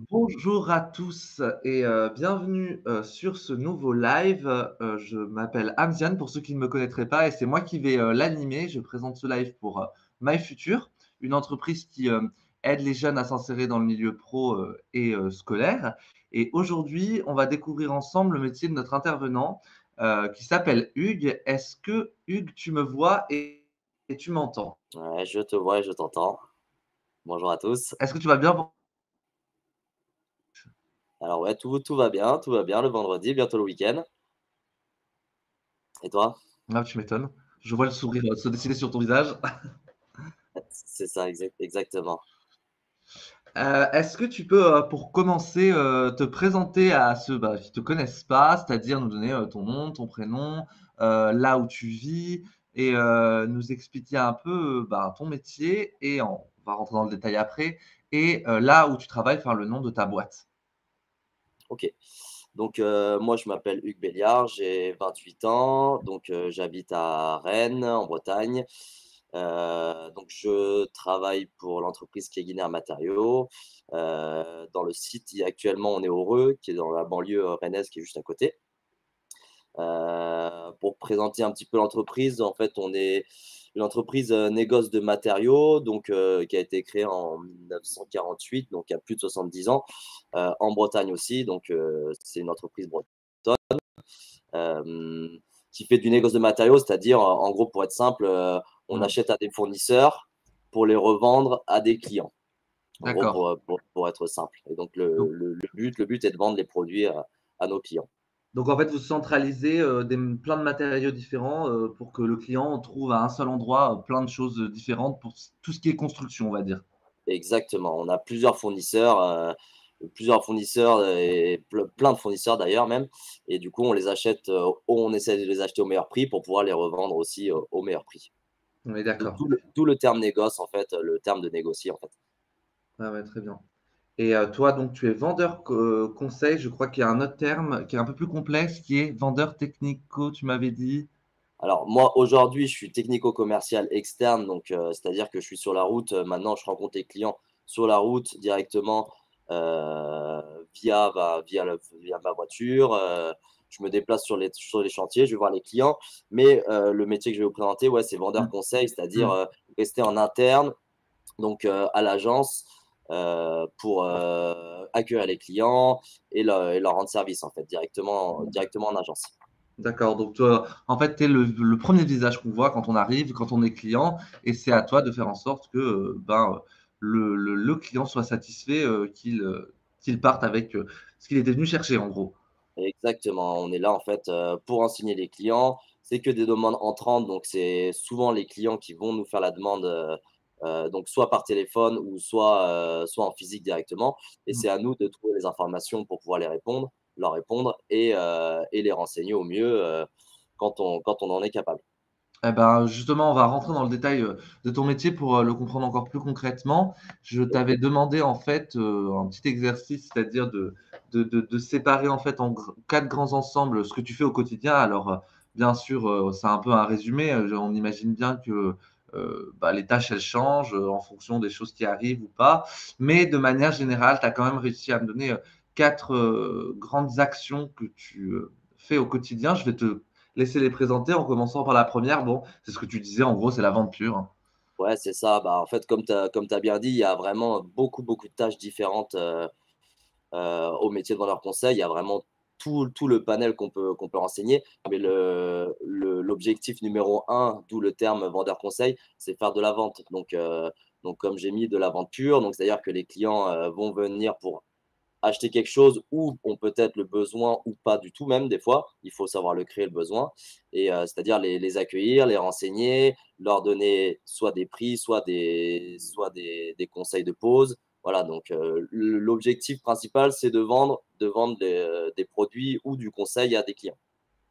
Bonjour à tous et bienvenue, sur ce nouveau live. Je m'appelle Amziane pour ceux qui ne me connaîtraient pas et c'est moi qui vais, l'animer. Je présente ce live pour, MyFuture, une entreprise qui, aide les jeunes à s'insérer dans le milieu pro, et scolaire et aujourd'hui, on va découvrir ensemble le métier de notre intervenant, qui s'appelle Hugues. Est-ce que Hugues, tu me vois et tu m'entends? Ouais, je te vois et je t'entends. Bonjour à tous. Est-ce que tu vas bien pour Alors ouais, tout va bien le vendredi, bientôt le week-end. Et toi? ah, tu m'étonnes. Je vois le sourire, se dessiner sur ton visage. C'est ça, exactement. Est-ce que tu peux, pour commencer, te présenter à ceux, qui ne te connaissent pas, c'est-à-dire nous donner, ton nom, ton prénom, là où tu vis et nous expliquer un peu, ton métier et on va rentrer dans le détail après et là où tu travailles, enfin le nom de ta boîte? OK. Donc moi je m'appelle Hugues Béliard, j'ai 28 ans, donc j'habite à Rennes, en Bretagne. Donc je travaille pour l'entreprise Keguiner Matériaux. Dans le site, actuellement on est au Reux, qui est dans la banlieue, rennaise qui est juste à côté. Pour présenter un petit peu l'entreprise, en fait, on est une entreprise, négoce de matériaux, donc qui a été créée en 1948, donc il y a plus de 70 ans, en Bretagne aussi, donc c'est une entreprise bretonne, qui fait du négoce de matériaux, c'est-à-dire, en gros, pour être simple, on Mmh, achète à des fournisseurs pour les revendre à des clients. En gros, d'accord. pour être simple et donc Donc le but est de vendre les produits à nos clients. donc en fait, vous centralisez, plein de matériaux différents, pour que le client trouve à un seul endroit, plein de choses, différentes pour tout ce qui est construction, on va dire? Exactement, on a plusieurs fournisseurs et plein de fournisseurs d'ailleurs même et du coup on les achète, on essaie de les acheter au meilleur prix pour pouvoir les revendre aussi, au meilleur prix. Oui, D'où d'accord. d'où le terme négoce en fait, le terme de négocier en fait. Ah ouais, très bien. Et toi, donc tu es vendeur conseil, je crois qu'il y a un autre terme qui est un peu plus complexe, qui est vendeur technico, tu m'avais dit? Alors moi aujourd'hui je suis technico-commercial externe donc c'est-à-dire que je suis sur la route, maintenant je rencontre les clients sur la route directement, via ma voiture, je me déplace sur les chantiers, je vais voir les clients. Mais le métier que je vais vous présenter, ouais, c'est vendeur Mmh. conseil, c'est-à-dire, Mmh. rester en interne donc à l'agence, pour, accueillir les clients et leur rendre service en fait directement en agence. D'accord, donc toi, en fait, tu es le 1er visage qu'on voit quand on arrive, quand on est client et c'est à toi de faire en sorte que, le client soit satisfait, qu'il parte avec, ce qu'il était venu chercher, en gros. Exactement, on est là en fait, pour enseigner les clients. C'est que des demandes entrantes, donc c'est souvent les clients qui vont nous faire la demande, donc soit par téléphone ou soit en physique directement et Mmh. c'est à nous de trouver les informations pour pouvoir leur répondre et les renseigner au mieux, quand on en est capable. Eh ben, justement, on va rentrer dans le détail, de ton métier pour, le comprendre encore plus concrètement. Je t'avais demandé, en fait, un petit exercice, c'est-à-dire de séparer, en fait, en 4 grands ensembles ce que tu fais au quotidien. Alors, bien sûr, c'est un peu un résumé, on imagine bien que, les tâches, elles changent, en fonction des choses qui arrivent ou pas. Mais de manière générale, tu as quand même réussi à me donner, 4, grandes actions que tu, fais au quotidien. Je vais te laisser les présenter en commençant par la première. Bon, c'est ce que tu disais, en gros, c'est la vente pure, hein. Ouais, c'est ça. Bah, en fait, comme tu as bien dit, il y a vraiment beaucoup, beaucoup de tâches différentes, au métier de vendeur conseil. Il y a vraiment tout le panel qu'on peut renseigner. Mais l'objectif numéro un, d'où le terme vendeur conseil, c'est faire de la vente. Donc comme j'ai mis de la vente pure, donc c'est-à-dire que les clients, vont venir pour acheter quelque chose ou ont peut-être le besoin ou pas du tout même des fois. Il faut savoir le créer le besoin et c'est-à-dire les accueillir, les renseigner, leur donner soit des prix, soit des conseils de pause. Voilà, donc l'objectif principal, c'est de vendre des produits ou du conseil à des clients.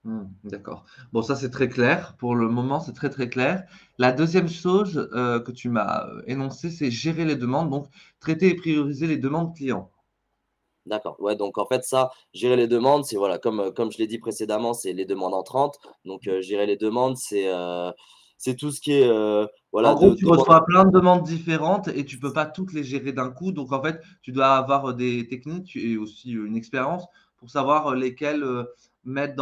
Mmh, d'accord. Bon, ça, c'est très clair. Pour le moment, c'est très, très clair. La deuxième chose, que tu m'as, énoncée, c'est gérer les demandes, donc traiter et prioriser les demandes clients. D'accord. Ouais, donc en fait, ça, gérer les demandes, c'est voilà, comme je l'ai dit précédemment, c'est les demandes entrantes. Donc gérer les demandes, c'est tout ce qui est En voilà, gros, tu demande. reçois plein de demandes différentes et tu peux pas toutes les gérer d'un coup. Donc, en fait, tu dois avoir des techniques et aussi une expérience pour savoir lesquelles mettre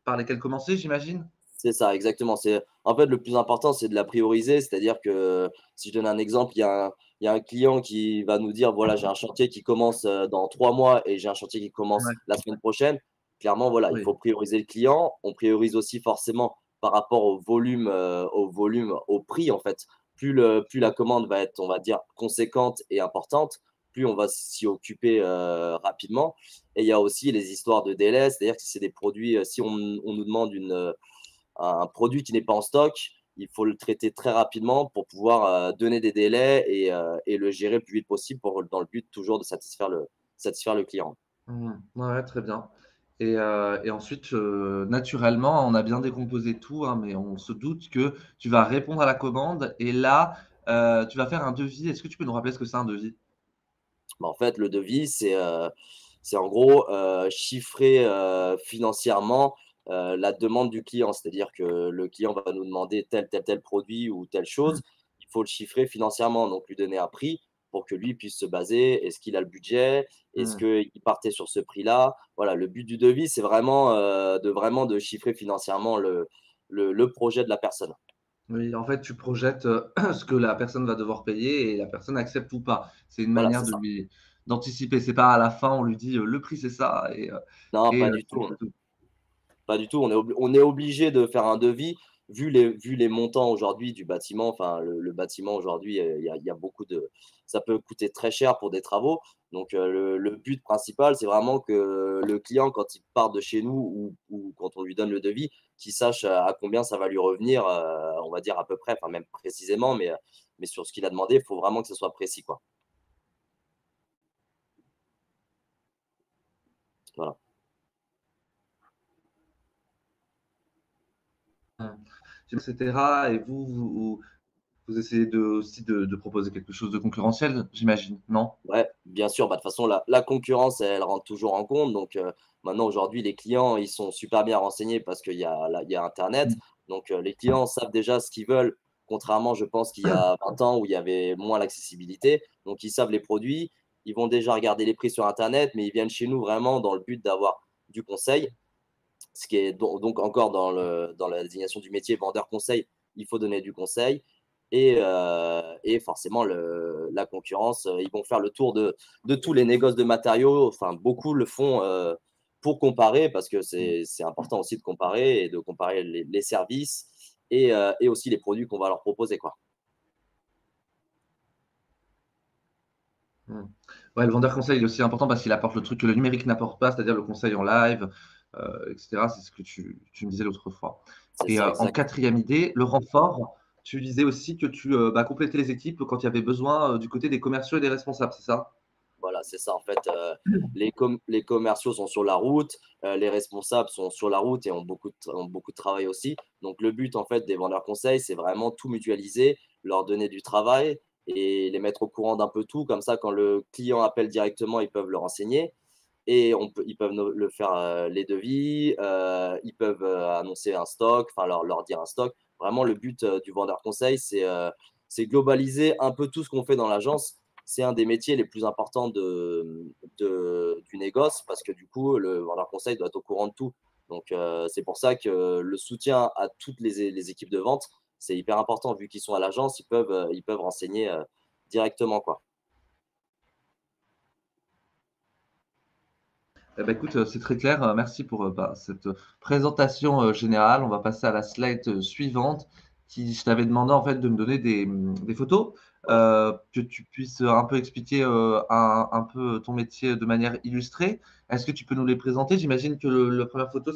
par lesquelles commencer, j'imagine. C'est ça, exactement. En fait, le plus important, c'est de la prioriser. C'est-à-dire que, si je donne un exemple, il y a un client qui va nous dire: «Voilà, j'ai un chantier qui commence, dans 3 mois et j'ai un chantier qui commence Ouais, la semaine prochaine». Clairement, voilà, il oui. faut prioriser le client. On priorise aussi forcément par rapport au volume, au prix, en fait. Plus la commande va être, on va dire, conséquente et importante, plus on va s'y occuper, rapidement. Et il y a aussi les histoires de délai. C'est-à-dire que si c'est des produits, si on nous demande un produit qui n'est pas en stock, il faut le traiter très rapidement pour pouvoir donner des délais et le gérer le plus vite possible dans le but toujours de satisfaire le client. Mmh. Ouais, très bien. Et ensuite, naturellement, on a bien décomposé tout, hein, mais on se doute que tu vas répondre à la commande et là, tu vas faire un devis. Est-ce que tu peux nous rappeler ce que c'est un devis? Bah, en fait, le devis, c'est en gros chiffrer financièrement la demande du client. C'est-à-dire que le client va nous demander tel produit ou telle chose. Il faut le chiffrer financièrement, donc lui donner un prix pour que lui puisse se baser. Est-ce qu'il a le budget? Est-ce Mmh. qu'il partait sur ce prix-là? Voilà, le but du devis, c'est vraiment de chiffrer financièrement le projet de la personne. Oui, en fait, tu projettes, ce que la personne va devoir payer et la personne accepte ou pas. C'est une Voilà, manière c'est ça. d'anticiper. C'est pas à la fin, on lui dit, «Le prix, c'est ça» Non, pas du c'est tout. tout. Pas du tout, on est obligé de faire un devis vu les montants aujourd'hui du bâtiment. Enfin, le bâtiment aujourd'hui, il y a beaucoup de ça peut coûter très cher pour des travaux. Donc, le but principal, c'est vraiment que le client, quand il part de chez nous ou quand on lui donne le devis, qu'il sache à combien ça va lui revenir, on va dire à peu près, enfin même précisément, mais sur ce qu'il a demandé, il faut vraiment que ce soit précis, quoi. Voilà. Mmh. Et cetera et vous essayez aussi de proposer quelque chose de concurrentiel, j'imagine, non? Ouais, bien sûr, bah, de toute façon, la concurrence, elle rentre toujours en compte. Donc, maintenant, aujourd'hui, les clients, ils sont super bien renseignés parce il y a internet. Mmh. Donc, les clients savent déjà ce qu'ils veulent, contrairement, je pense, qu'il y a 20 ans où il y avait moins l'accessibilité. Donc, ils savent les produits, ils vont déjà regarder les prix sur internet, mais ils viennent chez nous vraiment dans le but d'avoir du conseil. Ce qui est donc encore dans la désignation du métier vendeur conseil, il faut donner du conseil. Et forcément la concurrence, ils vont faire le tour de tous les négoces de matériaux. Enfin, beaucoup le font pour comparer, parce que Mmh. c'est important aussi de comparer et de comparer les services et aussi les produits qu'on va leur proposer, quoi. Mmh. Ouais, le vendeur conseil, il est aussi important parce qu'il apporte le truc que le numérique n'apporte pas, c'est-à-dire le conseil en live, et cetera. C'est ce que tu me disais l'autre fois. C'est Et ça, en exact. 4e idée, le renfort, tu disais aussi que complétais les équipes quand il y avait besoin, du côté des commerciaux et des responsables, c'est ça? Voilà, c'est ça en fait, les commerciaux sont sur la route, les responsables sont sur la route et ont beaucoup de travail aussi. Donc le but en fait des vendeurs conseils, c'est vraiment tout mutualiser, leur donner du travail et les mettre au courant d'un peu tout. Comme ça, quand le client appelle directement, ils peuvent le renseigner et ils peuvent le faire, les devis, ils peuvent, annoncer un stock, enfin leur dire un stock. Vraiment le but, du vendeur conseil, c'est globaliser un peu tout ce qu'on fait dans l'agence. C'est un des métiers les plus importants du négoce, parce que du coup, le vendeur conseil doit être au courant de tout. Donc, c'est pour ça que le soutien à toutes les équipes de vente, c'est hyper important. Vu qu'ils sont à l'agence, ils peuvent renseigner directement, quoi. Eh bah, écoute, c'est très clair, merci pour, cette, présentation, générale. On va passer à la slide, suivante qui je t'avais demandé en fait de me donner des photos, Ok. que tu puisses, un peu expliquer, un peu ton métier de manière illustrée. Est-ce que tu peux nous les présenter? J'imagine que le la 1re photo,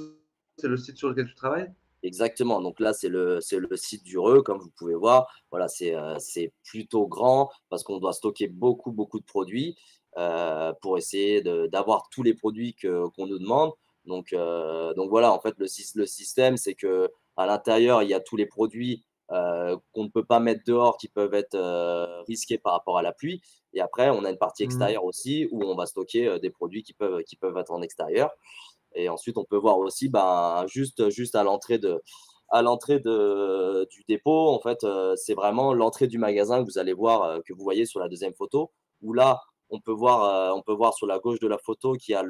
c'est le site sur lequel tu travailles? Exactement, donc là, c'est le site du Reux, comme vous pouvez voir. Voilà, c'est plutôt grand parce qu'on doit stocker beaucoup, beaucoup de produits, pour essayer d'avoir tous les produits qu'on nous demande. Donc voilà, en fait, le système, c'est que à l'intérieur, il y a tous les produits, qu'on ne peut pas mettre dehors, qui peuvent être, risqués par rapport à la pluie. Et après, on a une partie Mmh. extérieure aussi où on va stocker, des produits qui peuvent être en extérieur. Et ensuite, on peut voir aussi, ben, juste à l'entrée du dépôt, en fait, c'est vraiment l'entrée du magasin que vous allez voir, que vous voyez sur la deuxième photo, où là, on peut voir sur la gauche de la photo qu'il y a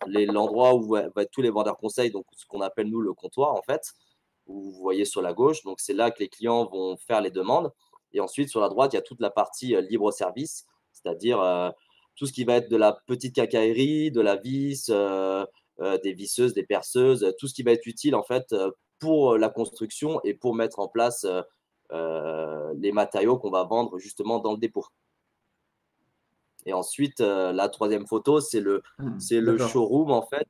l'endroit où va être tous les vendeurs conseils, donc ce qu'on appelle nous le comptoir en fait, où vous voyez sur la gauche. Donc c'est là que les clients vont faire les demandes. Et ensuite sur la droite, il y a toute la partie libre service, c'est-à-dire tout ce qui va être de la petite quincaillerie, de la vis, des visseuses, des perceuses, tout ce qui va être utile en fait pour la construction et pour mettre en place les matériaux qu'on va vendre justement dans le dépôt. Et ensuite, la troisième photo, c'est le D'accord. showroom en fait.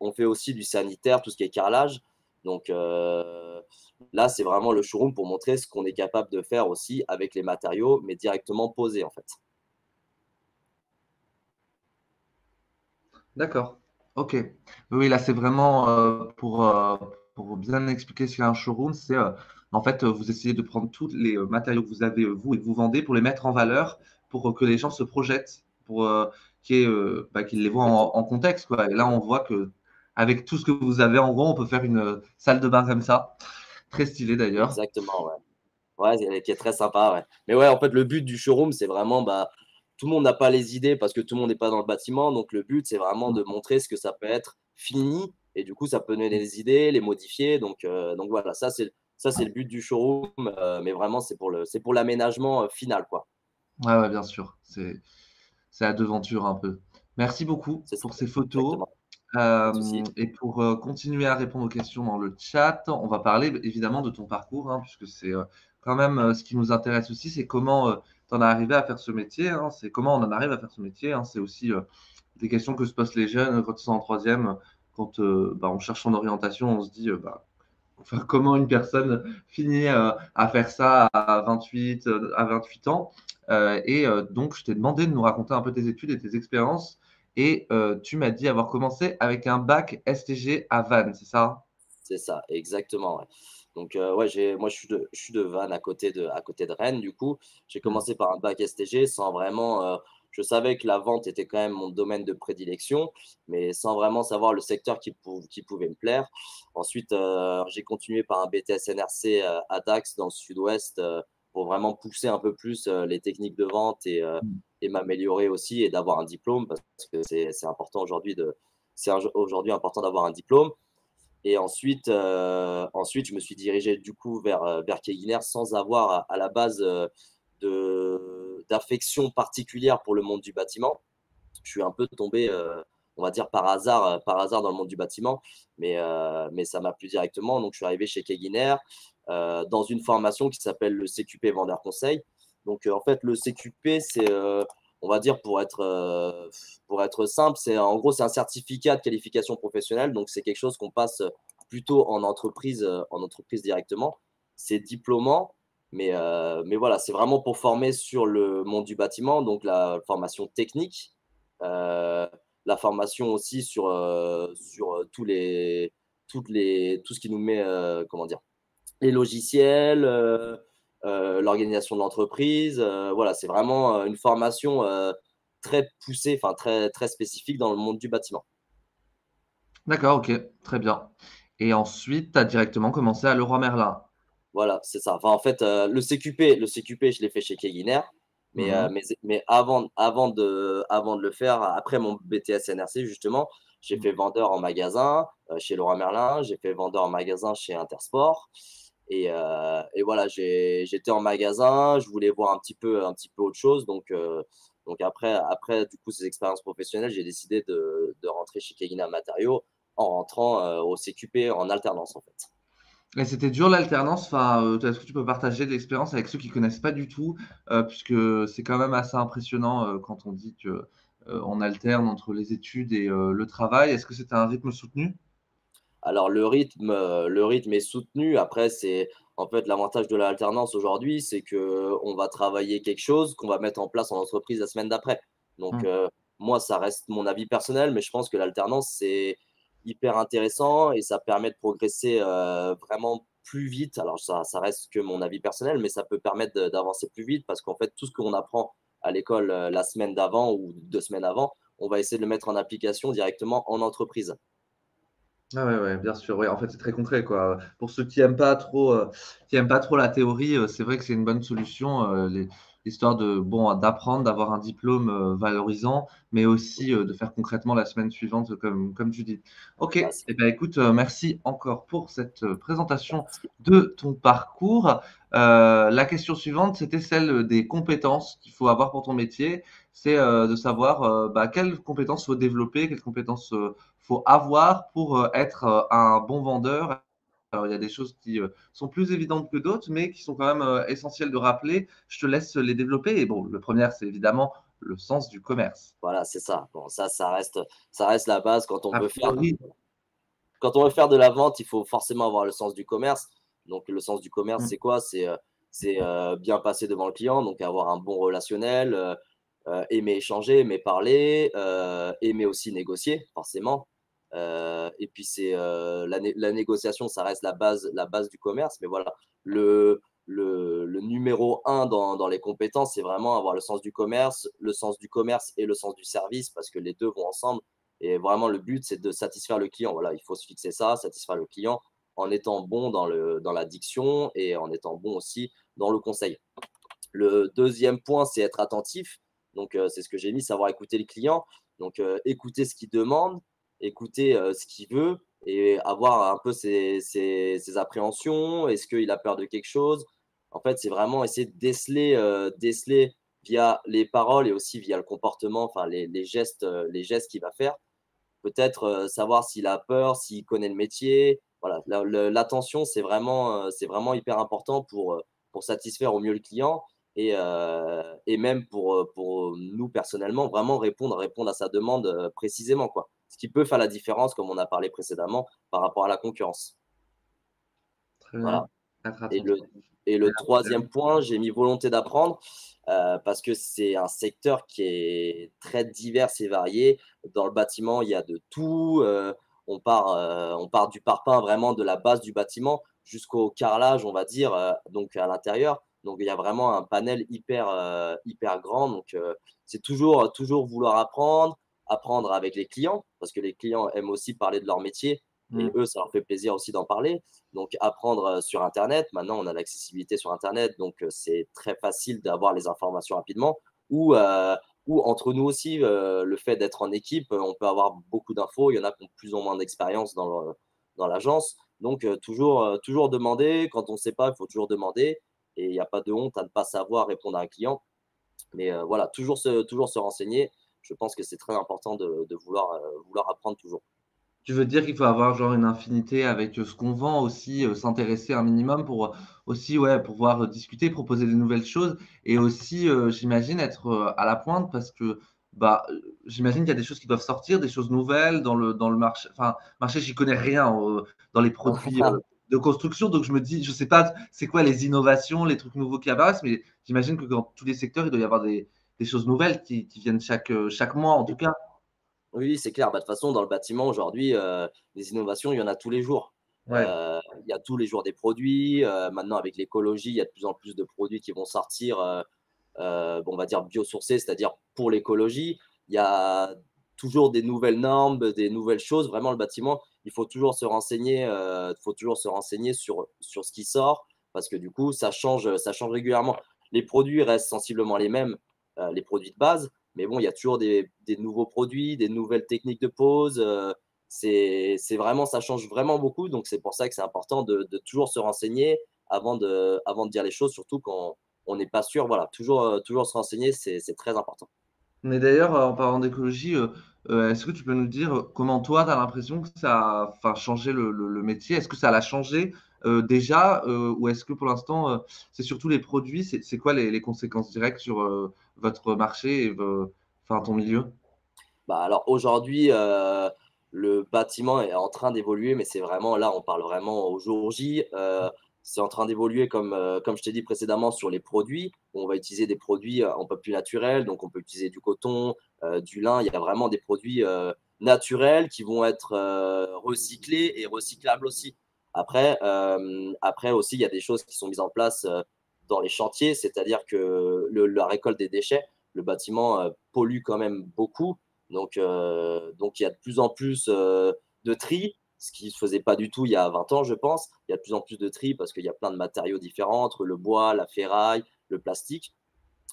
On fait aussi du sanitaire, tout ce qui est carrelage. Donc là, c'est vraiment le showroom pour montrer ce qu'on est capable de faire aussi avec les matériaux, mais directement posés en fait. D'accord. Ok. Oui, là, c'est vraiment pour bien expliquer ce qu'est un showroom. C'est en fait, vous essayez de prendre tous les matériaux que vous avez, vous, et que vous vendez pour les mettre en valeur, pour que les gens se projettent, pour qu'ils les voient Exactement. en contexte, quoi. Et là, on voit que avec tout ce que vous avez, en gros, on peut faire une salle de bain comme ça. Très stylé d'ailleurs. Exactement, ouais. Ouais, qui est très sympa, ouais. Mais ouais, en fait, le but du showroom, c'est vraiment, bah, tout le monde n'a pas les idées parce que tout le monde n'est pas dans le bâtiment. Donc, le but, c'est vraiment de montrer ce que ça peut être fini. Et du coup, ça peut donner des idées, les modifier. Donc voilà, ça, c'est le but du showroom. Mais vraiment, c'est pour l'aménagement final, quoi. Ouais, ouais, bien sûr. C'est la devanture un peu. Merci beaucoup C'est ça, pour ces photos. exactement. Pas de souci. Et pour continuer à répondre aux questions dans le chat, on va parler évidemment de ton parcours, hein, puisque c'est quand même ce qui nous intéresse aussi, c'est comment tu en es arrivé à faire ce métier, hein, c'est comment on en arrive à faire ce métier, hein, c'est aussi des questions que se posent les jeunes quand ils sont en troisième, quand on cherche son orientation, on se dit enfin, comment une personne finit à faire ça à 28 ans. Donc, je t'ai demandé de nous raconter un peu tes études et tes expériences. Et tu m'as dit avoir commencé avec un bac STG à Vannes, c'est ça? C'est ça, exactement, ouais. Donc, ouais, moi, je suis de Vannes, à côté de Rennes, du coup. J'ai Hmm. commencé par un bac STG sans vraiment, je savais que la vente était quand même mon domaine de prédilection, mais sans vraiment savoir le secteur qui pouvait me plaire. Ensuite, j'ai continué par un BTS NRC, à Dax, dans le sud-ouest, pour vraiment pousser un peu plus, les techniques de vente et m'améliorer aussi et d'avoir un diplôme parce que c'est important aujourd'hui aujourd'hui important d'avoir un diplôme. Et ensuite, je me suis dirigé du coup vers Keguiner sans avoir à la base d'affection particulière pour le monde du bâtiment. Je suis un peu tombé, on va dire par hasard dans le monde du bâtiment, mais ça m'a plu directement. Donc, je suis arrivé chez Keguiner dans une formation qui s'appelle le CQP Vendeur Conseil. Donc, en fait, le CQP, c'est, on va dire, pour être simple, en gros, c'est un certificat de qualification professionnelle. Donc, c'est quelque chose qu'on passe plutôt en entreprise directement. C'est diplômant, mais voilà, c'est vraiment pour former sur le monde du bâtiment, donc la formation technique, euh, la formation aussi sur tout ce qui nous met, comment dire, les logiciels, l'organisation de l'entreprise. Voilà, c'est vraiment une formation très poussée, enfin très, très spécifique dans le monde du bâtiment. D'accord, ok, très bien. Et ensuite, tu as directement commencé à Leroy Merlin. Voilà, c'est ça. Enfin, en fait, le CQP, je l'ai fait chez Keguiner, Mhm. mais avant de le faire, après mon BTS NRC, justement, j'ai fait vendeur en magasin chez Leroy Merlin, j'ai fait vendeur en magasin chez Intersport. Et voilà, j'étais en magasin, je voulais voir un petit peu autre chose. Donc après, du coup, ces expériences professionnelles, j'ai décidé de rentrer chez Keguiner Matériaux en rentrant au CQP en alternance, en fait. Et c'était dur l'alternance. Enfin, est-ce que tu peux partager de l'expérience avec ceux qui connaissent pas du tout, puisque c'est quand même assez impressionnant quand on dit que on alterne entre les études et le travail. Est-ce que c'était un rythme soutenu? Alors le rythme est soutenu. Après, c'est en fait l'avantage de l'alternance aujourd'hui, c'est que on va travailler quelque chose qu'on va mettre en place en entreprise la semaine d'après. Donc Mm. moi, ça reste mon avis personnel, mais je pense que l'alternance, c'est hyper intéressant et ça permet de progresser vraiment plus vite. Alors ça reste que mon avis personnel, mais ça peut permettre d'avancer plus vite parce qu'en fait, tout ce qu'on apprend à l'école la semaine d'avant ou 2 semaines avant, on va essayer de le mettre en application directement en entreprise. Ah ouais, ouais, bien sûr. Ouais, en fait, c'est très concret, quoi. Pour ceux qui aiment pas trop la théorie, c'est vrai que c'est une bonne solution, l'histoire de bon, d'apprendre, d'avoir un diplôme, valorisant, mais aussi, de faire concrètement la semaine suivante, comme tu dis. OK, Voilà, et ben, écoute, merci encore pour cette, présentation merci. de ton parcours. La question suivante, c'était celle, des compétences qu'il faut avoir pour ton métier. C'est, de savoir, bah, quelles compétences faut développer, quelles compétences, faut avoir pour être un bon vendeur. Alors, il y a des choses qui sont plus évidentes que d'autres, mais qui sont quand même essentielles de rappeler. Je te laisse les développer. Et bon, le premier, c'est évidemment le sens du commerce. Voilà, c'est ça. Bon, ça reste la base quand on A veut faire priori, quand on veut faire de la vente, il faut forcément avoir le sens du commerce. Donc le sens du commerce, mm, c'est quoi? Bien passer devant le client, donc avoir un bon relationnel, aimer échanger, aimer parler, aimer aussi négocier, forcément. Et puis la négociation, ça reste la base du commerce. Mais voilà, le numéro un dans les compétences, c'est vraiment avoir le sens du commerce et le sens du service, parce que les 2 vont ensemble. Et vraiment, le but, c'est de satisfaire le client. Voilà, il faut se fixer ça, satisfaire le client en étant bon dans la diction et en étant bon aussi dans le conseil. Le deuxième point, c'est être attentif. Donc, c'est ce que j'ai mis, savoir écouter le client. Donc, écouter ce qu'il demande, écouter ce qu'il veut et avoir un peu ses appréhensions. Est-ce qu'il a peur de quelque chose? En fait, c'est vraiment essayer de déceler via les paroles et aussi via le comportement, enfin les gestes qu'il va faire. Peut-être, savoir s'il a peur, s'il connaît le métier. Voilà, l'attention, c'est vraiment hyper important pour satisfaire au mieux le client et même pour nous personnellement, vraiment répondre à sa demande, précisément, quoi. Ce qui peut faire la différence, comme on a parlé précédemment, par rapport à la concurrence. très bien. Voilà. Être Et attentif. le troisième point, j'ai mis volonté d'apprendre, parce que c'est un secteur qui est très divers et varié. Dans le bâtiment, il y a de tout, on part du parpaing, vraiment de la base du bâtiment jusqu'au carrelage, on va dire, donc à l'intérieur. Donc il y a vraiment un panel hyper grand, donc c'est toujours vouloir apprendre avec les clients, parce que les clients aiment aussi parler de leur métier et Mm. eux, ça leur fait plaisir aussi d'en parler. Donc apprendre, sur internet. Maintenant, on a l'accessibilité sur internet, donc c'est très facile d'avoir les informations rapidement ou entre nous aussi, le fait d'être en équipe, on peut avoir beaucoup d'infos. Il y en a qui ont plus ou moins d'expérience dans l'agence. Donc toujours demander. Quand on ne sait pas, il faut toujours demander et il n'y a pas de honte à ne pas savoir répondre à un client. Mais voilà, toujours se renseigner. Je pense que c'est très important de vouloir apprendre toujours. Tu veux dire qu'il faut avoir genre une infinité avec, ce qu'on vend aussi, s'intéresser un minimum pour, aussi, ouais, pouvoir, discuter, proposer des nouvelles choses et aussi, j'imagine être, à la pointe parce que, bah, j'imagine qu'il y a des choses qui doivent sortir, des choses nouvelles dans le marché, enfin, marché, j'y connais rien, dans les produits, de construction, donc je me dis, je sais pas c'est quoi les innovations, les trucs nouveaux qui apparaissent, mais j'imagine que dans tous les secteurs, il doit y avoir des choses nouvelles qui viennent chaque mois en tout cas. Oui, c'est clair. Bah, de toute façon, dans le bâtiment aujourd'hui, les innovations, il y en a tous les jours. Ouais. Il y a tous les jours des produits. Maintenant, avec l'écologie, il y a de plus en plus de produits qui vont sortir, bon, on va dire biosourcés, c'est-à-dire pour l'écologie. Il y a toujours des nouvelles normes, des nouvelles choses. Vraiment, le bâtiment, il faut toujours se renseigner sur ce qui sort parce que du coup, ça change régulièrement. Les produits restent sensiblement les mêmes, les produits de base, mais bon, il y a toujours des nouveaux produits, des nouvelles techniques de pose. C'est vraiment, ça change vraiment beaucoup. Donc, c'est pour ça que c'est important de toujours se renseigner avant de dire les choses, surtout quand on n'est pas sûr. Voilà, toujours se renseigner, c'est très important. Mais d'ailleurs, en parlant d'écologie, est-ce que tu peux nous dire, comment toi, tu as l'impression que ça a, enfin, changé le métier? Est-ce que ça l'a changé, déjà, ou est-ce que pour l'instant, c'est surtout les produits? C'est quoi les conséquences directes sur, votre marché et enfin, ton milieu? Bah, alors aujourd'hui, le bâtiment est en train d'évoluer, mais c'est vraiment là, on parle vraiment au jour J. C'est en train d'évoluer comme je t'ai dit précédemment sur les produits. On va utiliser des produits, un peu plus naturels, donc on peut utiliser du coton, du lin. Il y a vraiment des produits, naturels qui vont être, recyclés et recyclables aussi. Après aussi, il y a des choses qui sont mises en place, dans les chantiers, c'est-à-dire que la récolte des déchets, le bâtiment, pollue quand même beaucoup. Donc il y a de plus en plus de tri. ce qui ne se faisait pas du tout il y a 20 ans, je pense. Il y a de plus en plus de tri parce qu'il y a plein de matériaux différents entre le bois, la ferraille, le plastique.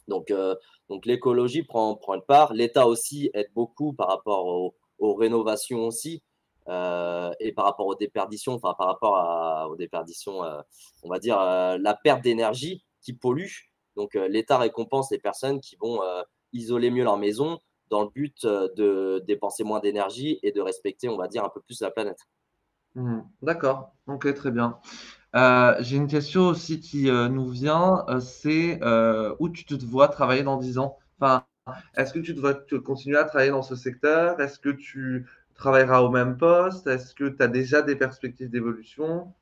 Donc, euh, donc l'écologie prend une part. L'État aussi aide beaucoup par rapport aux rénovations aussi, et par rapport aux déperditions, enfin par rapport aux déperditions, on va dire la perte d'énergie qui pollue. Donc l'État récompense les personnes qui vont isoler mieux leur maison dans le but de dépenser moins d'énergie et de respecter, on va dire, un peu plus la planète. D'accord, ok, très bien. J'ai une question aussi qui nous vient, c'est où tu te vois travailler dans 10 ans? Enfin, est-ce que tu dois continuer à travailler dans ce secteur? Est-ce que tu travailleras au même poste? Est-ce que tu as déjà des perspectives d'évolution?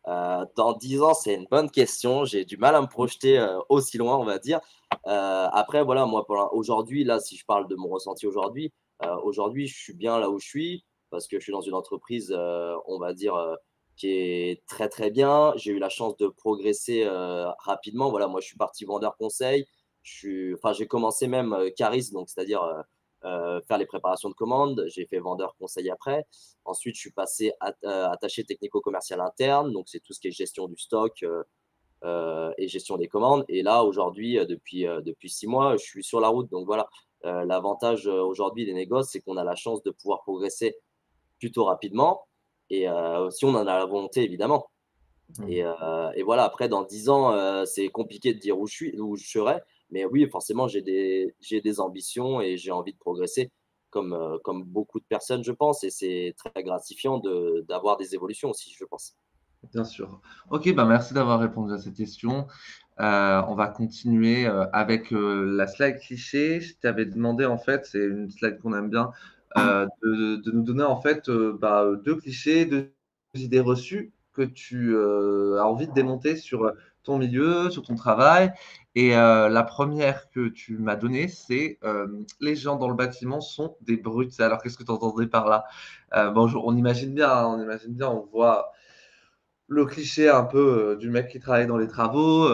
Dans 10 ans, c'est une bonne question. J'ai du mal à me projeter aussi loin, on va dire. Après, voilà, moi, aujourd'hui, là, si je parle de mon ressenti aujourd'hui, aujourd'hui, je suis bien là où je suis parce que je suis dans une entreprise, on va dire, qui est très, très bien. J'ai eu la chance de progresser rapidement. Voilà, moi, je suis parti vendeur conseil. Enfin, j'ai commencé même cariste, donc c'est-à-dire faire les préparations de commandes. J'ai fait vendeur conseil après. Ensuite, je suis passé attaché technico-commercial interne, donc c'est tout ce qui est gestion du stock et gestion des commandes. Et là, aujourd'hui, depuis 6 mois, je suis sur la route. Donc voilà, l'avantage aujourd'hui des négoces, c'est qu'on a la chance de pouvoir progresser plutôt rapidement et si on en a la volonté, évidemment. Hmm. Et voilà, après, dans 10 ans, c'est compliqué de dire où je serai. Mais oui, forcément, j'ai des ambitions et j'ai envie de progresser comme beaucoup de personnes, je pense. Et c'est très gratifiant d'avoir des évolutions aussi, je pense. Bien sûr. Ok, bah merci d'avoir répondu à cette question. On va continuer avec la slide cliché. Je t'avais demandé en fait, c'est une slide qu'on aime bien, de nous donner en fait deux clichés, deux idées reçues que tu as envie de démonter sur ton milieu, sur ton travail. Et la première que tu m'as donnée, c'est les gens dans le bâtiment sont des brutes. Alors qu'est-ce que tu entendais par là? Bon, on imagine bien, hein, on imagine bien, on voit le cliché un peu du mec qui travaille dans les travaux,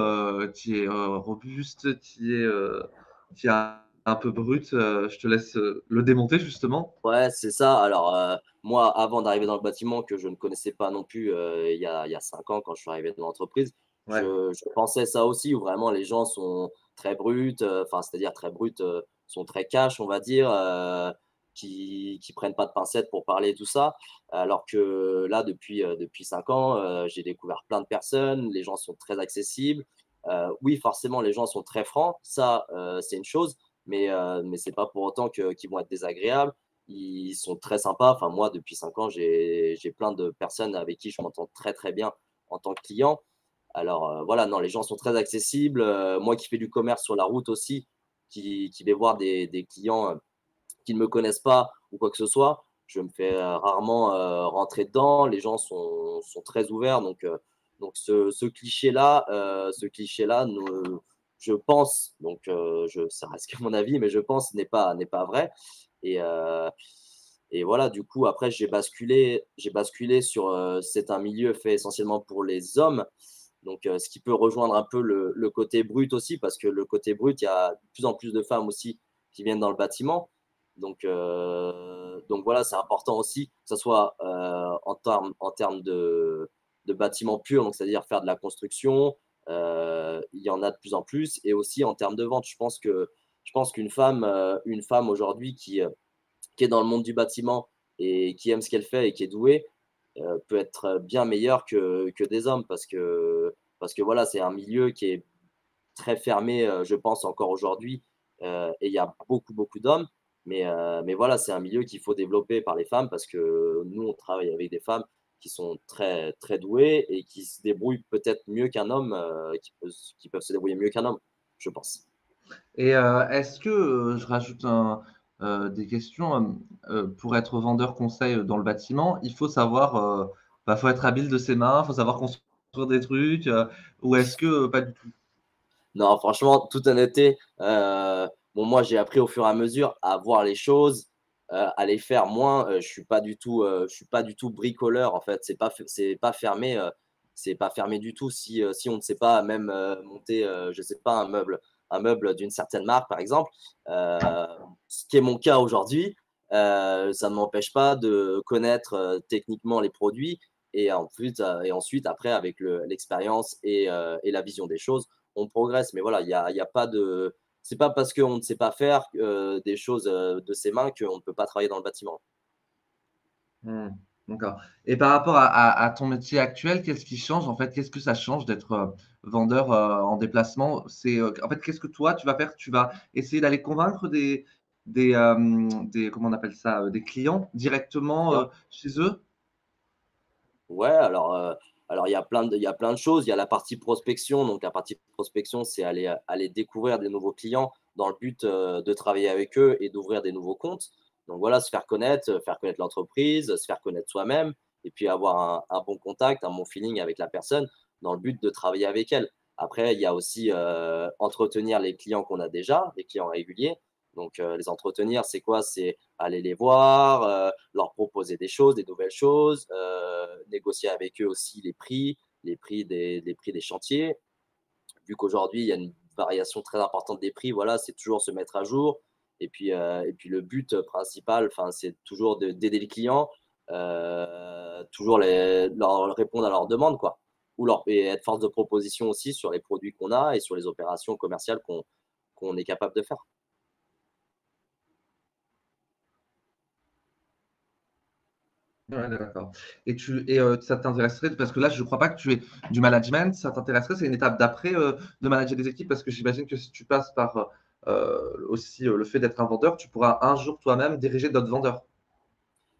qui est robuste, qui est un peu brut. Je te laisse le démonter justement. Ouais, c'est ça. Alors, moi, avant d'arriver dans le bâtiment, que je ne connaissais pas non plus, il y a 5 ans quand je suis arrivé dans l'entreprise, Ouais, je pensais ça aussi, où vraiment les gens sont très bruts, enfin, c'est-à-dire très bruts, sont très cash, on va dire, qui prennent pas de pincettes pour parler, tout ça. Alors que là, depuis 5 ans, j'ai découvert plein de personnes, les gens sont très accessibles. Oui, forcément, les gens sont très francs, ça, c'est une chose, mais c'est pas pour autant qu'ils vont être désagréables. Ils sont très sympas. Enfin, moi, depuis 5 ans, j'ai plein de personnes avec qui je m'entends très, très bien en tant que client. Alors, voilà, non, les gens sont très accessibles. Moi qui fais du commerce sur la route aussi, qui vais voir des clients, qui ne me connaissent pas ou quoi que ce soit, je me fais rarement rentrer dedans. Les gens sont très ouverts. Donc ce cliché-là, je pense, donc ça reste que mon avis, mais je pense n'est pas vrai. Et, euh, et voilà, du coup, après, j'ai basculé sur c'est un milieu fait essentiellement pour les hommes. Donc, ce qui peut rejoindre un peu le côté brut aussi, parce que le côté brut, il y a de plus en plus de femmes aussi qui viennent dans le bâtiment. Donc voilà, c'est important aussi que ce soit en termes de bâtiment pur, donc c'est-à-dire faire de la construction, il y en a de plus en plus, et aussi en termes de vente. Je pense une femme aujourd'hui qui est dans le monde du bâtiment et qui aime ce qu'elle fait et qui est douée, peut être bien meilleure que des hommes parce que voilà, c'est un milieu qui est très fermé, je pense encore aujourd'hui, et il y a beaucoup, beaucoup d'hommes. Mais voilà, c'est un milieu qu'il faut développer par les femmes parce que nous, on travaille avec des femmes qui sont très, très douées et qui se débrouillent peut-être mieux qu'un homme, qui peuvent se débrouiller mieux qu'un homme, je pense. Et est-ce que je rajoute des questions pour être vendeur conseil dans le bâtiment, il faut savoir, faut être habile de ses mains, il faut savoir construire des trucs, ou est-ce que pas du tout? Non, franchement, toute honnêteté, bon, moi, j'ai appris au fur et à mesure à voir les choses, à les faire moins. Je suis pas du tout bricoleur, en fait. C'est pas fermé du tout. Si on ne sait pas même, monter, je sais pas, un meuble d'une certaine marque, par exemple, heu, ce qui est mon cas aujourd'hui, Ça ne m'empêche pas de connaître techniquement les produits et ensuite après avec l'expérience et la vision des choses, on progresse. Mais voilà, il y a pas de c'est pas parce qu'on ne sait pas faire, des choses, de ses mains qu'on ne peut pas travailler dans le bâtiment. Mmh, d'accord. Et par rapport à ton métier actuel, qu'est-ce qui change en fait? Qu'est-ce que ça change d'être, vendeur, en déplacement? C'est, en fait, qu'est-ce que toi tu vas faire? Tu vas essayer d'aller convaincre des comment on appelle ça? Des clients directement, D'accord. chez eux? Ouais, alors il y a plein de choses. Il y a la partie prospection. Donc la partie prospection, c'est aller découvrir des nouveaux clients dans le but, de travailler avec eux et d'ouvrir des nouveaux comptes. Donc voilà, se faire connaître l'entreprise, se faire connaître soi-même et puis avoir un bon contact, un bon feeling avec la personne dans le but de travailler avec elle. Après, il y a aussi, entretenir les clients qu'on a déjà, les clients réguliers. Donc, les entretenir, c'est quoi? C'est aller les voir, leur proposer des choses, des nouvelles choses, négocier avec eux aussi les prix des chantiers. Vu qu'aujourd'hui, il y a une variation très importante des prix, voilà, c'est toujours se mettre à jour et puis le but principal, enfin, c'est toujours d'aider les clients, toujours leur répondre à leurs demandes, quoi. Ou leur et être force de proposition aussi sur les produits qu'on a et sur les opérations commerciales qu'on est capable de faire. Ouais, d'accord. Et ça t'intéresserait parce que là, je ne crois pas que tu aies du management, ça t'intéresserait? C'est une étape d'après, de manager des équipes? Parce que j'imagine que si tu passes par, aussi, le fait d'être un vendeur, tu pourras un jour toi-même diriger d'autres vendeurs.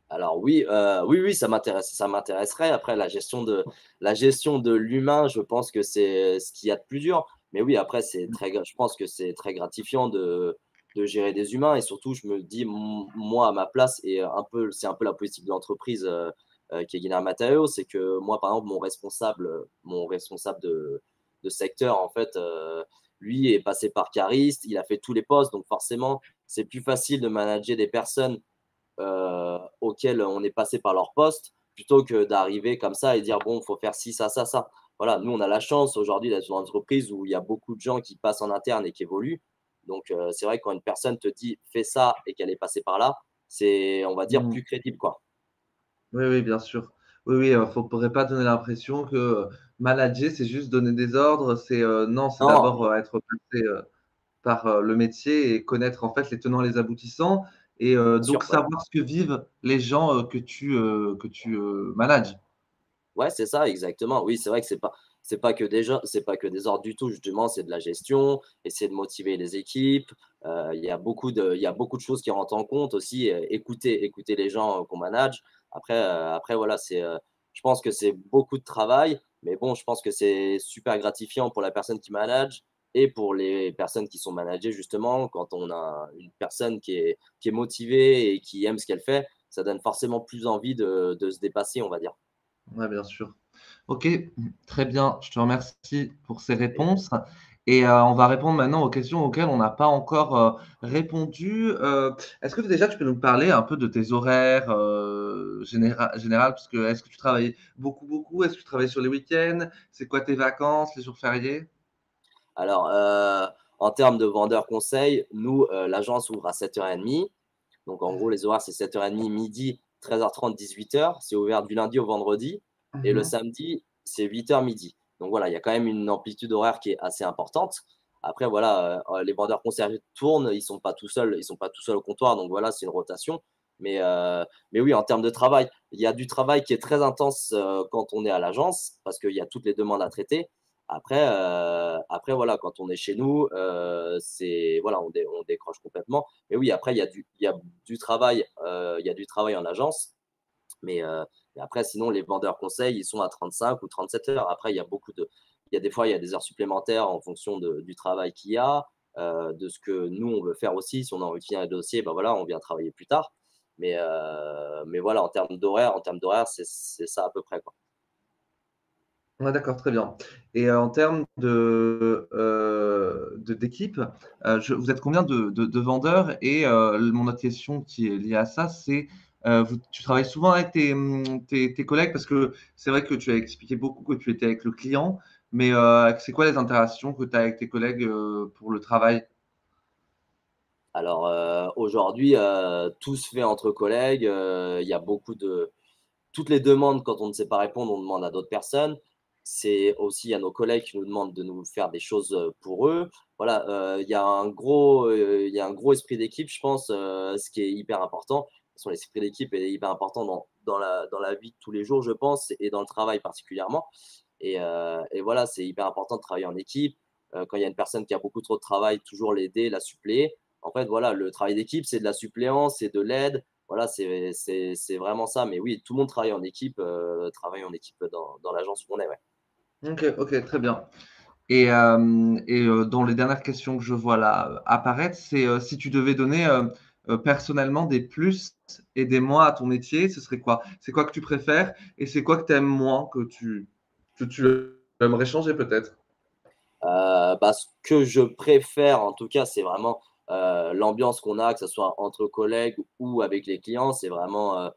Alors oui, oui, ça m'intéresserait. Après la gestion de l'humain, je pense que c'est ce qu'il y a de plus dur. Mais oui, après je pense que c'est très gratifiant de gérer des humains et surtout je me dis moi à ma place et c'est un peu la politique de l'entreprise, qui est Guinea Mateo, c'est que moi par exemple mon responsable de secteur en fait, lui est passé par cariste, il a fait tous les postes donc forcément c'est plus facile de manager des personnes auxquels on est passé par leur poste, plutôt que d'arriver comme ça et dire: «Bon, il faut faire ci, ça, ça, ça». Voilà, nous, on a la chance aujourd'hui d'être dans une entreprise où il y a beaucoup de gens qui passent en interne et qui évoluent. Donc c'est vrai que quand une personne te dit: «Fais ça» et qu'elle est passée par là, c'est, on va dire, Mmh. plus crédible, quoi. Oui, oui, bien sûr. Oui, oui, faudrait pas donner l'impression que, manager, c'est juste donner des ordres. Non, c'est Non, d'abord, être passé, par, le métier et connaître, en fait, les tenants, les aboutissants et bien sûr, donc ouais. savoir ce que vivent les gens, manages. Ouais, c'est ça, exactement. Oui, c'est vrai que c'est pas que des ordres du tout, justement, c'est de la gestion, essayer de motiver les équipes. Il y a beaucoup de choses qui rentrent en compte aussi, écouter les gens, qu'on manage. Après voilà, je pense que c'est beaucoup de travail, mais bon, je pense que c'est super gratifiant pour la personne qui manage et pour les personnes qui sont managées, justement. Quand on a une personne qui est motivée et qui aime ce qu'elle fait, ça donne forcément plus envie de se dépasser, on va dire. Ouais, bien sûr. OK, très bien. Je te remercie pour ces réponses et on va répondre maintenant aux questions auxquelles on n'a pas encore, répondu. Est-ce que déjà tu peux nous parler un peu de tes horaires, général? Parce que est-ce que tu travailles beaucoup, beaucoup? Est-ce que tu travailles sur les week-ends? C'est quoi tes vacances, les jours fériés? Alors, en termes de vendeur conseil, nous, l'agence ouvre à 7h30. Donc en gros, les horaires, c'est 7h30, midi, 13h30, 18h. C'est ouvert du lundi au vendredi et le Mmh. samedi, c'est 8h, midi. Donc voilà, il y a quand même une amplitude horaire qui est assez importante. Après voilà, les vendeurs conseils tournent, ils sont pas tout seuls au comptoir, donc voilà, c'est une rotation. Mais heu, mais oui, en termes de travail, il y a du travail qui est très intense, quand on est à l'agence parce qu'il y a toutes les demandes à traiter. Après voilà, quand on est chez nous, c'est voilà, on décroche complètement. Mais oui, après il y a du travail, il y a du travail en agence, mais mais après sinon les vendeurs conseils, ils sont à 35 ou 37 heures. Après il y a des fois, il y a des heures supplémentaires en fonction du travail qu'il y a, de ce que nous on veut faire aussi. Si on a envie de finir les dossiers, ben voilà, on vient travailler plus tard. Mais voilà, en termes d'horaire, c'est ça à peu près, quoi. Ouais, d'accord, très bien et en termes d'équipe, je vous êtes combien de vendeurs? Et mon autre question qui est liée à ça, c'est, vous tu travailles souvent avec tes collègues? Parce que c'est vrai que tu as expliqué beaucoup que tu étais avec le client, mais c'est quoi les interactions que tu as avec tes collègues, pour le travail? Alors, aujourd'hui, tout se fait entre collègues. Il y a beaucoup de toutes les demandes, quand on ne sait pas répondre, on demande à d'autres personnes. C'est aussi à nos collègues qui nous demandent de nous faire des choses, pour eux. Voilà, il y a un gros esprit d'équipe, je pense, ce qui est hyper important. De toute façon, l'esprit d'équipe est hyper important dans la vie de tous les jours, je pense, et dans le travail particulièrement. Et voilà, c'est hyper important de travailler en équipe. Quand il y a une personne qui a beaucoup trop de travail, toujours l'aider, la suppléer. En fait, voilà, le travail d'équipe, c'est de la suppléance, c'est de l'aide. Voilà, c'est vraiment ça. Mais oui, tout le monde travaille en équipe dans l'agence où on est, ouais. OK, OK, très bien. Dans les dernières questions que je vois là, apparaître, c'est, si tu devais donner, personnellement des plus et des moins à ton métier, ce serait quoi? C'est quoi que tu préfères et c'est quoi que tu aimes moins, que tu aimerais changer peut-être? Bah, ce que je préfère, en tout cas, c'est vraiment, l'ambiance qu'on a, que ce soit entre collègues ou avec les clients. C'est vraiment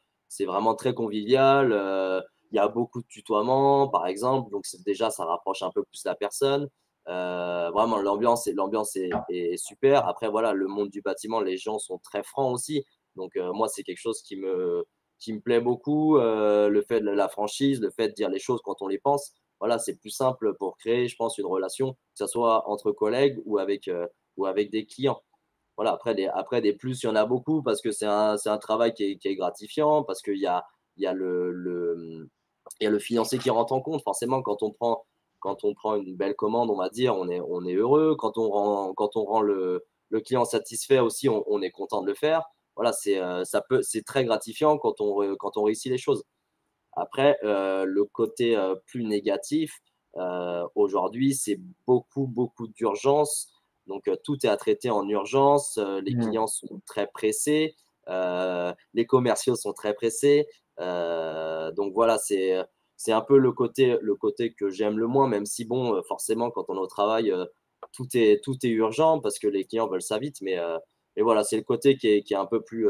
très convivial. Il y a beaucoup de tutoiements, par exemple, donc c'est déjà, ça rapproche un peu plus la personne. Vraiment, l'ambiance est super. Après, voilà, le monde du bâtiment, les gens sont très francs aussi. Donc, moi, c'est quelque chose qui me plaît beaucoup, le fait de la franchise, le fait de dire les choses quand on les pense. Voilà, c'est plus simple pour créer, je pense, une relation, que ce soit entre collègues ou avec des clients. Voilà, après des plus, il y en a beaucoup parce que c'est un travail qui est gratifiant, parce il y a il y a le financier qui rentre en compte. Forcément, quand on prend une belle commande, on va dire, on est heureux. Quand on rend le client satisfait aussi, on est content de le faire. Voilà, c'est très gratifiant quand on réussit les choses. Après, le côté, plus négatif, aujourd'hui, c'est beaucoup d'urgence. Donc, tout est à traiter en urgence, les Mmh. clients sont très pressés, les commerciaux sont très pressés. Donc voilà, c'est un peu le côté que j'aime le moins, même si bon, forcément, quand on est au travail, tout est urgent parce que les clients veulent ça vite. Mais voilà, c'est le côté qui est un peu plus,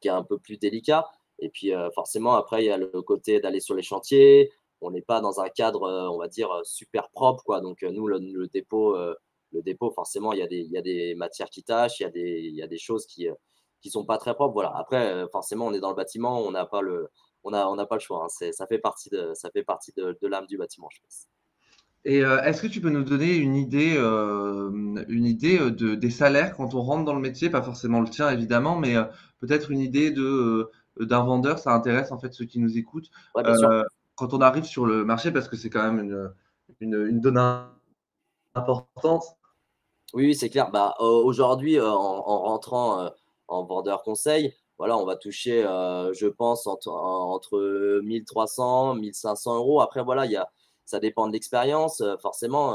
qui est un peu plus délicat. Et puis, forcément, après, il y a le côté d'aller sur les chantiers. On n'est pas dans un cadre, on va dire, super propre, quoi. Donc, nous, le dépôt, forcément, il y a des matières qui tâchent, il y a des choses qui sont pas très propres. Voilà. Après, forcément, on est dans le bâtiment, on n'a pas le choix, hein. Ça fait partie de l'âme du bâtiment, je pense. Est-ce que tu peux nous donner une idée, des salaires quand on rentre dans le métier? Pas forcément le tien évidemment, mais, peut-être une idée d'un vendeur, ça intéresse en fait ceux qui nous écoutent. Ouais, bien sûr. Heu, Quand on arrive sur le marché, parce que c'est quand même une donnée importante. Oui, oui, c'est clair. Bah, aujourd'hui, en rentrant, en vendeur conseil, voilà, on va toucher, je pense entre 1 300 1 500 €. Après voilà, il y a ça dépend de l'expérience, forcément,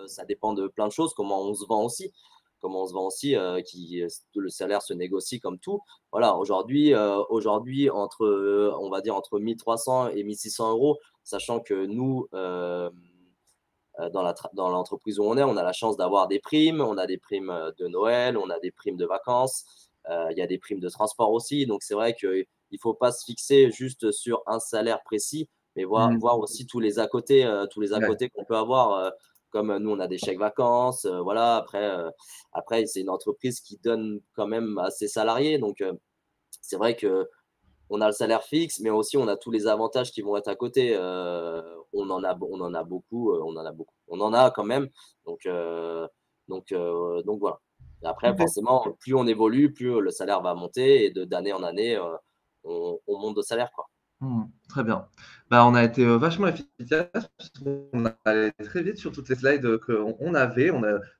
ça dépend de plein de choses, comment on se vend aussi. Comment on se vend aussi, le salaire se négocie comme tout. Voilà, aujourd'hui entre, on va dire entre 1 300 et 1 600 €, sachant que nous, dans l'entreprise où on a la chance d'avoir des primes. On a des primes de Noël, on a des primes de vacances, il y a des primes de transport aussi. Donc, c'est vrai qu'il ne faut pas se fixer juste sur un salaire précis, mais Mmh. voir aussi tous les à Ouais. côté qu'on peut avoir. Comme nous, on a des chèques vacances. Voilà. Après c'est une entreprise qui donne quand même à ses salariés. Donc, c'est vrai que on a le salaire fixe, mais aussi on a tous les avantages qui vont être à côté. On en a beaucoup, on en a beaucoup. On en a quand même, donc donc voilà. Et après OK. forcément, plus on évolue, plus le salaire va monter et de d'année en année, on monte de salaire, quoi. Mmh. Très bien. Bah, on a été, vachement efficace parce qu'on a allé très vite sur toutes les slides, qu'on avait.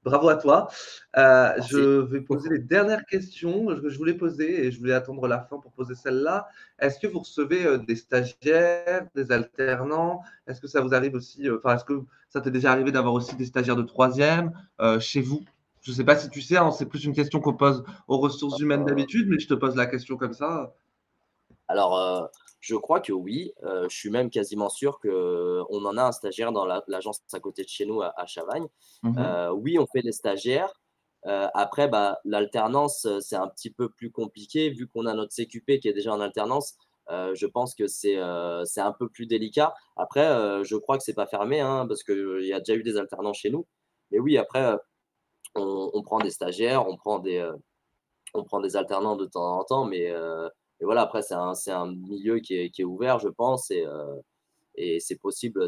Bravo à toi. Merci. Je vais poser les dernières questions que je voulais poser et je voulais attendre la fin pour poser celle-là. Est-ce que vous recevez, des stagiaires, des alternants? Est-ce que ça vous arrive aussi, enfin, est-ce que ça t'est déjà arrivé d'avoir aussi des stagiaires de troisième chez vous? Je ne sais pas si tu sais, hein, c'est plus une question qu'on pose aux ressources humaines d'habitude, mais je te pose la question comme ça. Alors, je crois que oui, je suis même quasiment sûr qu'on en a un stagiaire dans l'agence à côté de chez nous à Chavagne. Mmh. Oui, on fait des stagiaires. Après, bah, l'alternance, c'est un petit peu plus compliqué vu qu'on a notre CQP qui est déjà en alternance. Je pense que c'est un peu plus délicat. Après, je crois que c'est pas fermé, hein, parce qu'il y a déjà eu des alternants chez nous. Mais oui, après, on prend des stagiaires, on prend des alternants de temps en temps, mais voilà, après, c'est un milieu qui est ouvert, je pense, et c'est possible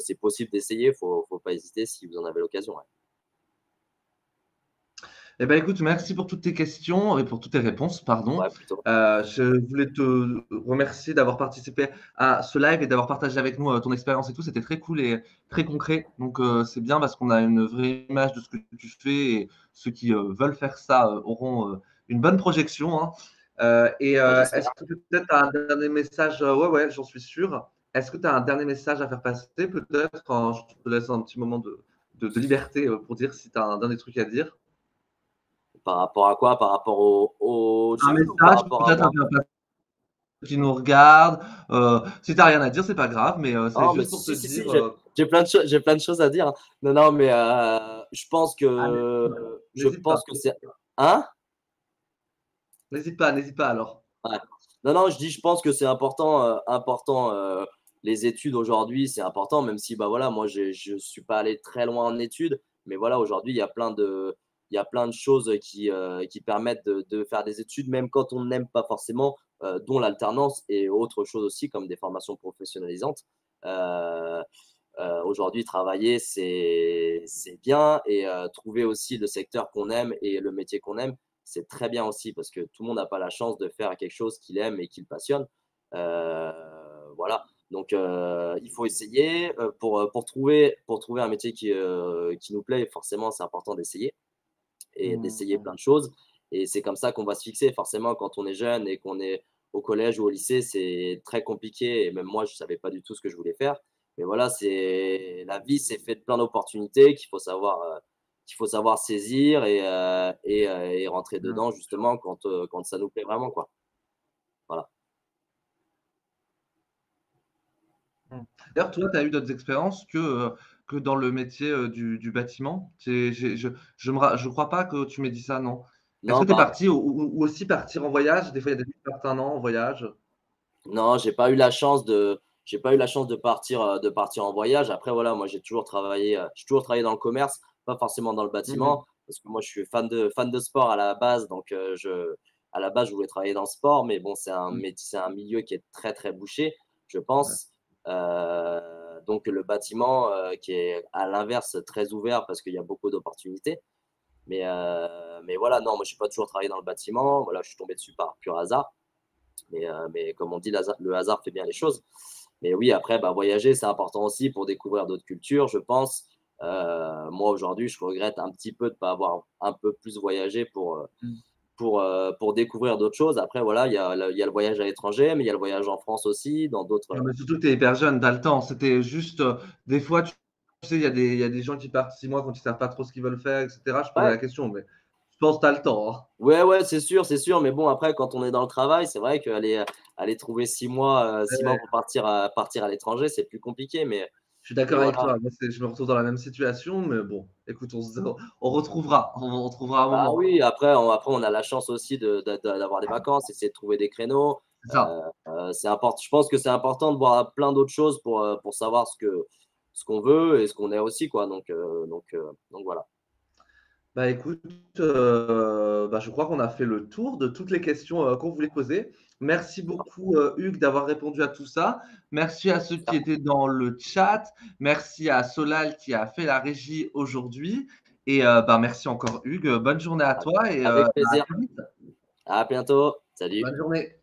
d'essayer. Faut pas hésiter si vous en avez l'occasion. Ouais. Eh ben, écoute, merci pour toutes tes questions et pour toutes tes réponses, pardon. Ouais, plutôt. Je voulais te remercier d'avoir participé à ce live et d'avoir partagé avec nous, ton expérience et tout. C'était très cool et très concret. Donc, c'est bien parce qu'on a une vraie image de ce que tu fais et ceux qui, veulent faire ça, auront, une bonne projection, hein. Bah, Est-ce j'espère. que peut-être tu as un dernier message? Ouais, ouais, j'en suis sûr. Est-ce que tu as un dernier message à faire passer peut-être? Je te laisse un petit moment de liberté, pour dire si tu as un dernier truc à dire. Par rapport à quoi? Par rapport au Un jeune ou par message rapport à peut-être à moi? faire passer qui nous regardent. Si tu as rien à dire, c'est pas grave, mais c'est Non, mais juste si, pour te si, si, dire, si, j'ai plein de choses à dire, hein. Non, non, mais allez, je n'hésite pas, pense que c'est hein? n'hésite pas alors. Ouais. Non, non, je pense que c'est important, les études aujourd'hui, c'est important, même si, bah, voilà, moi, je suis pas allé très loin en études, mais voilà, aujourd'hui, il y a plein de choses qui permettent de faire des études, même quand on n'aime pas forcément, dont l'alternance et autre chose aussi, comme des formations professionnalisantes. Heu Aujourd'hui, travailler, c'est bien et trouver aussi le secteur qu'on aime et le métier qu'on aime, c'est très bien aussi parce que tout le monde n'a pas la chance de faire quelque chose qu'il aime et qui le passionne. Heu, voilà, donc il faut essayer, pour trouver un métier qui nous plaît, forcément, c'est important d'essayer et d'essayer Mmh. plein de choses et c'est comme ça qu'on va se fixer. Forcément, quand on est jeune et qu'on est au collège ou au lycée, c'est très compliqué et même moi, je ne savais pas du tout ce que je voulais faire. Mais voilà, c'est la vie, c'est fait de plein d'opportunités qu'il faut savoir saisir et rentrer Bien dedans sûr. justement quand ça nous plaît vraiment, quoi. Voilà. Mmh. D'ailleurs, toi, tu as eu d'autres expériences que dans le métier, du bâtiment? C'est je crois pas que tu m'aies dit ça, non? Est-ce que Non, tu es pas parti ou aussi partir en voyage? Des fois, il y a des gens qui partent 1 an en voyage. Non, j'ai pas eu la chance de partir en voyage. Après voilà, moi j'ai toujours travaillé dans le commerce, pas forcément dans le Mmh. bâtiment, parce que moi je suis fan de sport à la base, donc à la base je voulais travailler dans le sport, mais bon Mmh. c'est un milieu qui est très, très bouché, je Ouais. pense. Donc le bâtiment, qui est à l'inverse très ouvert parce qu'il y a beaucoup d'opportunités. Mais voilà, non, moi j'ai pas toujours travaillé dans le bâtiment, voilà, je suis tombé dessus par pur hasard. Mais comme on dit, le hasard fait bien les choses. Mais oui, après, bah, voyager, c'est important aussi pour découvrir d'autres cultures, je pense. Moi, aujourd'hui, je regrette un petit peu de ne pas avoir un peu plus voyagé Mmh. pour découvrir d'autres choses. Après, voilà, il y a le voyage à l'étranger, mais il y a le voyage en France aussi, dans Non, d'autres. mais surtout que tu es hyper jeune, tu as le temps. C'était juste, des fois, tu sais, il y a des gens qui partent 6 mois quand ils savent pas trop ce qu'ils veulent faire et cetera. Je posais Ouais, la question, mais je pense que tu as le temps, hein. ouais, ouais, c'est sûr. Mais bon, après, quand on est dans le travail, c'est vrai aller trouver 6 mois Ouais, pour partir à l'étranger, c'est plus compliqué. je suis Mais d'accord avec voilà. toi. Moi, je me retrouve dans la même situation, mais bon, écoute, on retrouvera, on trouvera un Bah moment. oui, après on a la chance aussi d'avoir des vacances, essayer de trouver des créneaux. C'est ça. Je pense que c'est important de voir plein d'autres choses pour savoir ce qu'on veut et ce qu'on est aussi, quoi. Donc voilà. Bah, écoute, bah, je crois qu'on a fait le tour de toutes les questions, qu'on voulait poser. Merci beaucoup, Hugues, d'avoir répondu à tout ça. Merci à ceux qui étaient dans le chat. Merci à Solal qui a fait la régie aujourd'hui et bah, merci encore Hugues. Bonne journée à toi et Avec à plaisir. très vite. À bientôt. Salut. Bonne journée.